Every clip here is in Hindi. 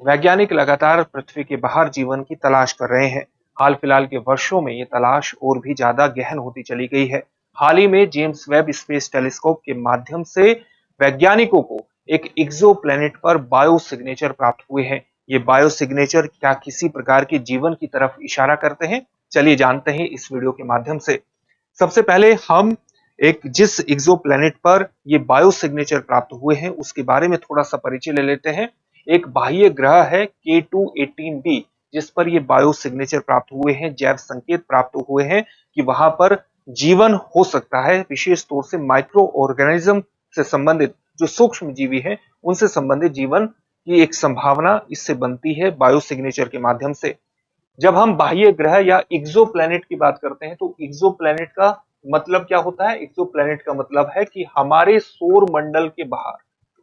वैज्ञानिक लगातार पृथ्वी के बाहर जीवन की तलाश कर रहे हैं। हाल फिलहाल के वर्षों में ये तलाश और भी ज्यादा गहन होती चली गई है। हाल ही में जेम्स वेब स्पेस टेलीस्कोप के माध्यम से वैज्ञानिकों को एक एक्सोप्लैनेट पर बायो सिग्नेचर प्राप्त हुए हैं। ये बायो सिग्नेचर क्या किसी प्रकार के जीवन की तरफ इशारा करते हैं? चलिए जानते हैं इस वीडियो के माध्यम से। सबसे पहले हम जिस एक्सोप्लैनेट पर ये बायो सिग्नेचर प्राप्त हुए हैं उसके बारे में थोड़ा सा परिचय ले लेते हैं। एक बाह्य ग्रह है K2-18b, जिस पर ये बायो सिग्नेचर प्राप्त हुए हैं, जैव संकेत प्राप्त हुए हैं कि वहां पर जीवन हो सकता है। विशेष तौर से माइक्रो ऑर्गेनिज्म से संबंधित जो सूक्ष्म जीवी है उनसे संबंधित जीवन की एक संभावना इससे बनती है बायो सिग्नेचर के माध्यम से। जब हम बाह्य ग्रह या एक्सोप्लैनेट की बात करते हैं तो एक्सोप्लैनेट का मतलब क्या होता है? एक्सोप्लैनेट का मतलब है कि हमारे सौर मंडल के बाहर,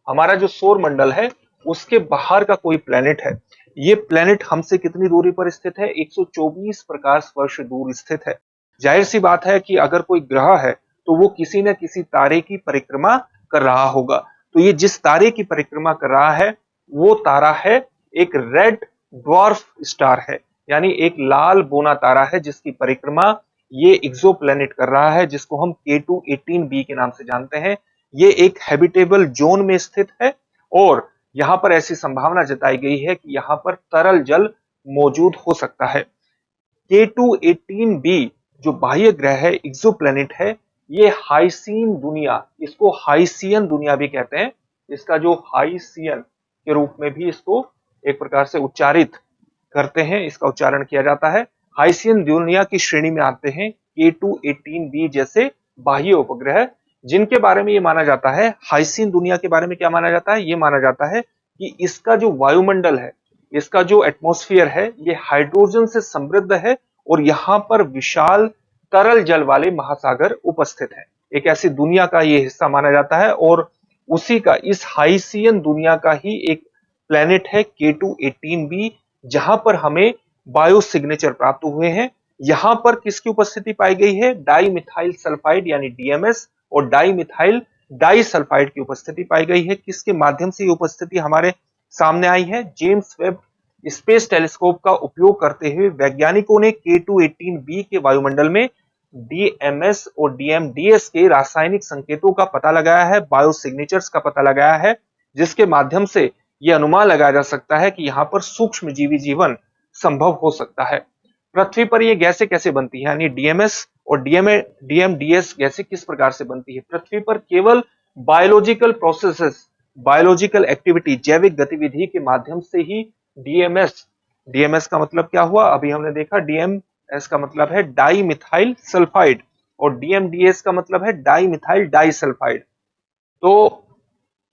हमारा जो सौर मंडल है उसके बाहर का कोई प्लेनेट है। ये प्लेनेट हमसे कितनी दूरी पर स्थित है? 124 प्रकाश वर्ष दूर स्थित है। जाहिर सी बात है कि अगर कोई ग्रह है तो वो किसी न किसी तारे की परिक्रमा कर रहा होगा। तो ये जिस तारे की परिक्रमा कर रहा है वो तारा है एक रेड ड्वार्फ स्टार है, यानी एक लाल बोना तारा है जिसकी परिक्रमा ये एक्सोप्लैनेट कर रहा है, जिसको हम K2-18b के नाम से जानते हैं। ये एक हैबिटेबल जोन में स्थित है और यहां पर ऐसी संभावना जताई गई है कि यहां पर तरल जल मौजूद हो सकता है। K2-18b जो बाह्य ग्रह है, एक्सोप्लैनेट है, ये हाइसियन दुनिया, इसको हाइसियन दुनिया भी कहते हैं। इसका जो हाइसियन के रूप में भी इसको एक प्रकार से उच्चारित करते हैं, इसका उच्चारण किया जाता है। हाइसियन दुनिया की श्रेणी में आते हैं K2-18b जैसे बाह्य उपग्रह, जिनके बारे में ये माना जाता है, हाइसियन दुनिया के बारे में क्या माना जाता है? ये माना जाता है कि इसका जो वायुमंडल है, इसका जो एटमॉस्फेयर है, ये हाइड्रोजन से समृद्ध है और यहाँ पर विशाल तरल जल वाले महासागर उपस्थित है। एक ऐसी दुनिया का ये हिस्सा माना जाता है और उसी का, इस हाइसियन दुनिया का ही एक प्लेनेट है K2-18b, जहां पर हमें बायो सिग्नेचर प्राप्त हुए हैं। यहां पर किसकी उपस्थिति पाई गई है? डाई मिथाइल सल्फाइड यानी DMS और डाई मिथाइल डाई सल्फाइड की उपस्थिति पाई गई है। किसके माध्यम से ये उपस्थिति हमारे सामने आई है? जेम्स वेब स्पेस टेलीस्कोप का उपयोग करते हुए वैज्ञानिकों ने K2-18b के वायुमंडल में DMS और DMDS के रासायनिक संकेतों का पता लगाया है, बायो सिग्नेचर्स का पता लगाया है, जिसके माध्यम से यह अनुमान लगाया जा सकता है कि यहां पर सूक्ष्म जीवी जीवन संभव हो सकता है। पृथ्वी पर ये गैसें कैसे बनती है, यानी DMS और DMDS गैसें किस प्रकार से बनती है? पृथ्वी पर केवल बायोलॉजिकल प्रोसेसेस, बायोलॉजिकल एक्टिविटी, जैविक गतिविधि के माध्यम से ही DMS का मतलब क्या हुआ? अभी हमने देखा, DMS का मतलब है डाई मिथाइल सल्फाइड और DMDS का मतलब है डाई मिथाइल डाई सल्फाइड। तो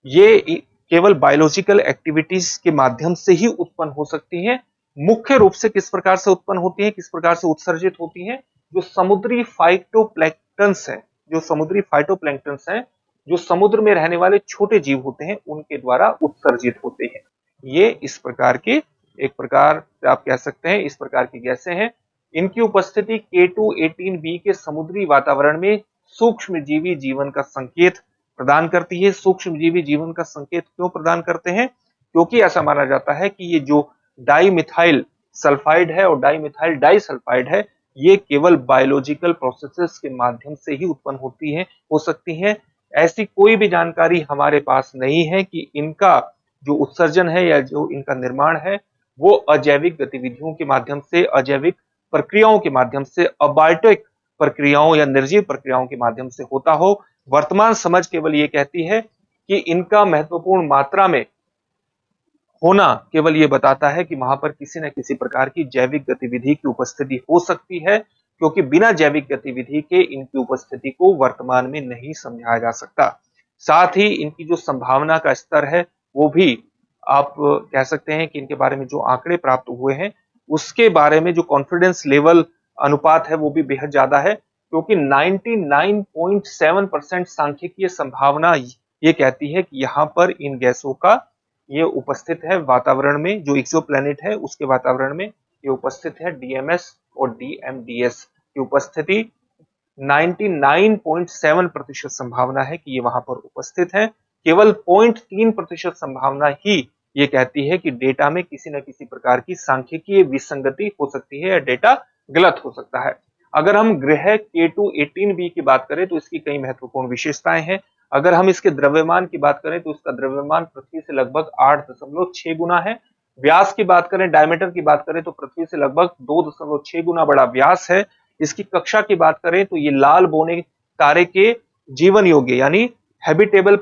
ये केवल बायोलॉजिकल एक्टिविटीज के माध्यम से ही उत्पन्न हो सकती हैं। मुख्य रूप से किस प्रकार से उत्पन्न होती हैं, किस प्रकार से उत्सर्जित होती हैं? जो समुद्री फाइटोप्लैंक्टन्स हैं, जो समुद्री फाइटोप्लैंक्टन्स हैं, जो समुद्र में रहने वाले छोटे जीव होते हैं, उनके द्वारा उत्सर्जित होते हैं। ये इस प्रकार के, एक प्रकार आप कह सकते हैं, इस प्रकार की गैसें हैं। इनकी उपस्थिति K2-18b के समुद्री वातावरण में सूक्ष्म जीवी जीवन का संकेत प्रदान करती है। सूक्ष्म जीवी जीवन का संकेत क्यों प्रदान करते हैं? क्योंकि ऐसा माना जाता है कि ये जो डाई मिथाइल सल्फाइड है और डाई मिथाइल डाई सल्फाइड है, ये केवल बायोलॉजिकल प्रोसेसेस के माध्यम से ही उत्पन्न होती हैं, हो सकती हैं। ऐसी कोई भी जानकारी हमारे पास नहीं है कि इनका जो उत्सर्जन है या जो इनका निर्माण है वो अजैविक गतिविधियों के माध्यम से, अजैविक प्रक्रियाओं के माध्यम से, अबायोटिक प्रक्रियाओं या निर्जीव प्रक्रियाओं के माध्यम से होता हो। वर्तमान समझ केवल ये कहती है कि इनका महत्वपूर्ण मात्रा में होना केवल ये बताता है कि वहां पर किसी न किसी प्रकार की जैविक गतिविधि की उपस्थिति हो सकती है, क्योंकि बिना जैविक गतिविधि के इनकी उपस्थिति को वर्तमान में नहीं समझाया जा सकता। साथ ही इनकी जो संभावना का स्तर है वो भी आप कह सकते हैं कि इनके बारे में जो आंकड़े प्राप्त हुए हैं उसके बारे में जो कॉन्फिडेंस लेवल अनुपात है वो भी बेहद ज्यादा है, क्योंकि 99.7% सांख्यिकीय संभावना ये कहती है कि यहाँ पर इन गैसों का ये उपस्थित है वातावरण में, जो एक्सोप्लैनेट है उसके वातावरण में ये उपस्थित है। DMS और DMDS की उपस्थिति 99.7% संभावना है कि ये वहां पर उपस्थित है। केवल 0.3% संभावना ही ये कहती है कि डेटा में किसी न किसी प्रकार की सांख्यिकीय विसंगति हो सकती है या डेटा गलत हो सकता है। अगर हम ग्रह K2-18b की बात करें तो इसकी कई महत्वपूर्ण विशेषताएं हैं। अगर हम इसके द्रव्यमान की बात करें तो इसका द्रव्यमान पृथ्वी से लगभग 8.6 गुना है। व्यास की बात करें, डायमीटर की बात करें तो पृथ्वी से लगभग 2.6 गुना बड़ा व्यास है। इसकी कक्षा की बात करें तो ये लाल बौने तारे के जीवन योग्य यानी हैबिटेबल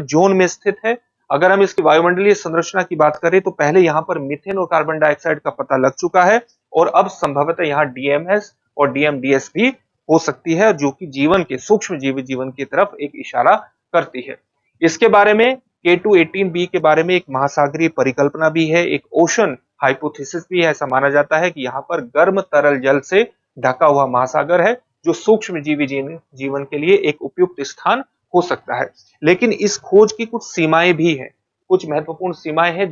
जोन में स्थित है। अगर हम इसकी वायुमंडलीय संरचना की बात करें तो पहले यहां पर मीथेन और कार्बन डाइऑक्साइड का पता लग चुका है और अब संभवतः यहां डीएमएस और डीएमडीएस भी हो सकती है, जो कि जीवन के सूक्ष्म जीवन की तरफ एक इशारा करती है। इसके बारे में K2-18b के बारे में एक महासागरीय परिकल्पना भी है, एक ओशन हाइपोथेसिस भी है। ऐसा माना जाता है कि यहाँ पर गर्म तरल जल से ढका हुआ महासागर है, जो सूक्ष्म जीवन के लिए एक उपयुक्त स्थान हो सकता है। लेकिन इस खोज की कुछ सीमाएं भी हैं, कुछ महत्वपूर्ण सीमाएं हैं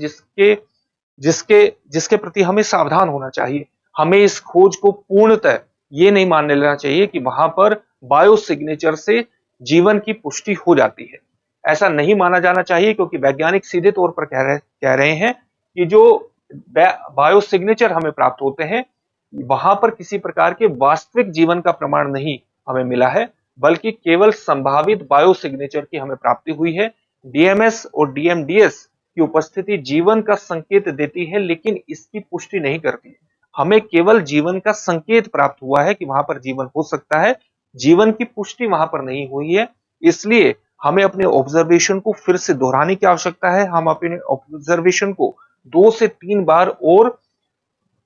जिसके प्रति हमें सावधान होना चाहिए। हमें इस खोज को पूर्णतः ये नहीं मान लेना चाहिए कि वहां पर बायो सिग्नेचर से जीवन की पुष्टि हो जाती है। ऐसा नहीं माना जाना चाहिए, क्योंकि वैज्ञानिक सीधे तौर पर कह रहे हैं कि जो बायो सिग्नेचर हमें प्राप्त होते हैं वहां पर किसी प्रकार के वास्तविक जीवन का प्रमाण नहीं हमें मिला है, बल्कि केवल संभावित बायो सिग्नेचर की हमें प्राप्ति हुई है। डीएमएस और डीएमडीएस की उपस्थिति जीवन का संकेत देती है, लेकिन इसकी पुष्टि नहीं करती है। हमें केवल जीवन का संकेत प्राप्त हुआ है कि वहां पर जीवन हो सकता है, जीवन की पुष्टि वहां पर नहीं हुई है। इसलिए हमें अपने ऑब्जर्वेशन को फिर से दोहराने की आवश्यकता है। हम अपने ऑब्जर्वेशन को 2 से 3 बार और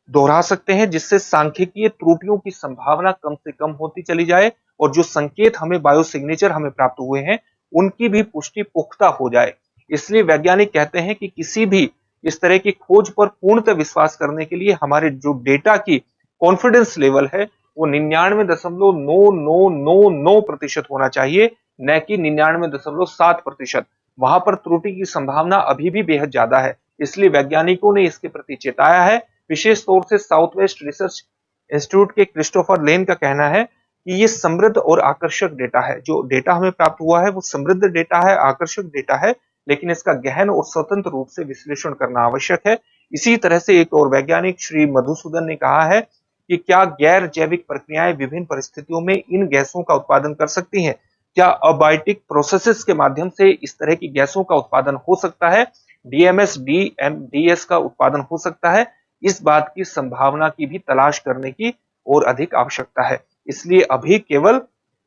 दोहरा सकते हैं, जिससे सांख्यिकीय त्रुटियों की संभावना कम से कम होती चली जाए और जो संकेत हमें बायो सिग्नेचर हमें प्राप्त हुए हैं उनकी भी पुष्टि पुख्ता हो जाए। इसलिए वैज्ञानिक कहते हैं कि किसी भी इस तरह की खोज पर पूर्णतः विश्वास करने के लिए हमारे जो डेटा की कॉन्फिडेंस लेवल है वो 99.9999% होना चाहिए, न कि 99.7%। वहां पर त्रुटि की संभावना अभी भी बेहद ज्यादा है। इसलिए वैज्ञानिकों ने इसके प्रति चेताया है। विशेष तौर से साउथ वेस्ट रिसर्च इंस्टीट्यूट के क्रिस्टोफर लेन का कहना है कि ये समृद्ध और आकर्षक डेटा है। जो डेटा हमें प्राप्त हुआ है वो समृद्ध डेटा है, आकर्षक डेटा है, लेकिन इसका गहन और स्वतंत्र रूप से विश्लेषण करना आवश्यक है। इसी तरह से एक और वैज्ञानिक श्री मधुसूदन ने कहा है कि क्या गैर जैविक प्रक्रियाएं विभिन्न परिस्थितियों में इन गैसों का उत्पादन कर सकती हैं? क्या अबायोटिक प्रोसेसेस के माध्यम से इस तरह की गैसों का उत्पादन हो सकता है? डीएमएस डीएमडीएस का उत्पादन हो सकता है? इस बात की संभावना की भी तलाश करने की और अधिक आवश्यकता है। इसलिए अभी केवल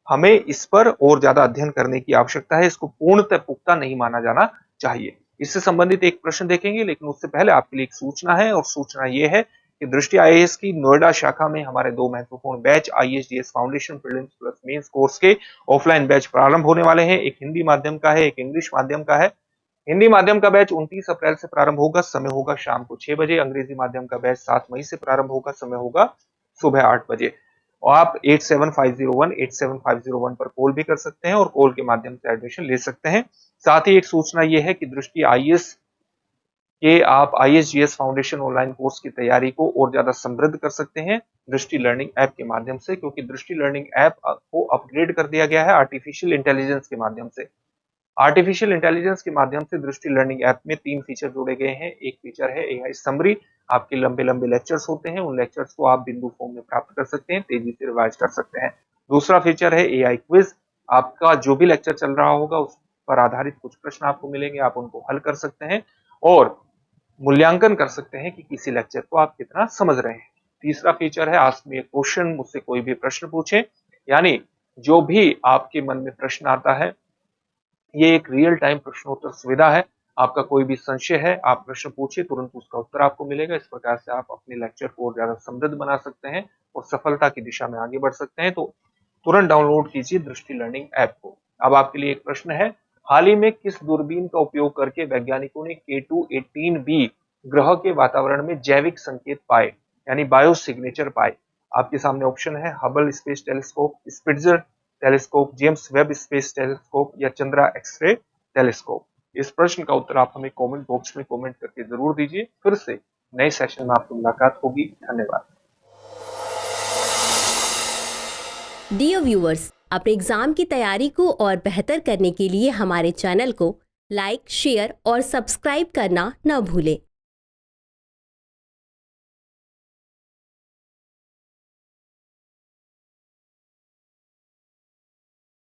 हमें इस पर और ज्यादा अध्ययन करने की आवश्यकता है। इसको पूर्णतः पुख्ता नहीं माना जाना चाहिए। इससे संबंधित एक प्रश्न देखेंगे, लेकिन उससे पहले आपके लिए एक सूचना है, और सूचना ये है कि दृष्टि आईएएस की नोएडा शाखा में हमारे 2 महत्वपूर्ण batch IAS foundation prelims plus mains course के ऑफलाइन बैच प्रारंभ होने वाले हैं। एक हिंदी माध्यम का है, एक इंग्लिश माध्यम का है। हिंदी माध्यम का बैच 29 अप्रैल से प्रारंभ होगा, समय होगा शाम को 6 बजे। अंग्रेजी माध्यम का बैच 7 मई से प्रारंभ होगा, समय होगा सुबह 8 बजे। और आप 8750187501 पर कॉल भी कर सकते हैं और कॉल के माध्यम से एडमिशन ले सकते हैं। साथ ही एक सूचना यह है कि दृष्टि आईएएस के आप आईएसजीएस फाउंडेशन ऑनलाइन कोर्स की तैयारी को और ज्यादा समृद्ध कर सकते हैं दृष्टि लर्निंग ऐप के माध्यम से, क्योंकि दृष्टि लर्निंग ऐप को अपग्रेड कर दिया गया है आर्टिफिशियल इंटेलिजेंस के माध्यम से। आर्टिफिशियल इंटेलिजेंस के माध्यम से दृष्टि लर्निंग ऐप में 3 फीचर जोड़े गए हैं। एक फीचर है एआई समरी। आपके लंबे लंबे लेक्चर्स होते हैं, उन लेक्चर्स को आप बिंदु फॉर्म में प्राप्त कर सकते हैं, तेजी से रिवाइज कर सकते हैं। दूसरा फीचर है एआई क्विज। आपका जो भी लेक्चर चल रहा होगा उस पर आधारित कुछ प्रश्न आपको मिलेंगे, आप उनको हल कर सकते हैं और मूल्यांकन कर सकते हैं कि किसी लेक्चर को आप कितना समझ रहे हैं। तीसरा फीचर है आस्क मी ए क्वेश्चन, मुझसे कोई भी प्रश्न पूछें, यानी जो भी आपके मन में प्रश्न आता है, ये एक रियल टाइम प्रश्नोत्तर सुविधा है। आपका कोई भी संशय है, आप प्रश्न पूछिए, तुरंत उसका उत्तर आपको मिलेगा। इस प्रकार से आप अपने लेक्चर को और ज्यादा समृद्ध बना सकते हैं और सफलता की दिशा में आगे बढ़ सकते हैं। तो तुरंत डाउनलोड कीजिए दृष्टि लर्निंग ऐप को। अब आपके लिए एक प्रश्न है, हाल ही में किस दूरबीन का उपयोग करके वैज्ञानिकों ने K2-18b ग्रह के वातावरण में जैविक संकेत पाए, यानी बायो सिग्नेचर पाए? आपके सामने ऑप्शन है Hubble space telescope, Spitzer telescope, James Webb space telescope या चंद्रा एक्सरे टेलीस्कोप। इस प्रश्न का उत्तर आप हमें कमेंट बॉक्स में कमेंट करके जरूर दीजिए। फिर से नए सेशन में आपसे मुलाकात होगी। धन्यवाद। डियर व्यूअर्स, अपने एग्जाम की तैयारी को और बेहतर करने के लिए हमारे चैनल को लाइक, शेयर और सब्सक्राइब करना न भूलें।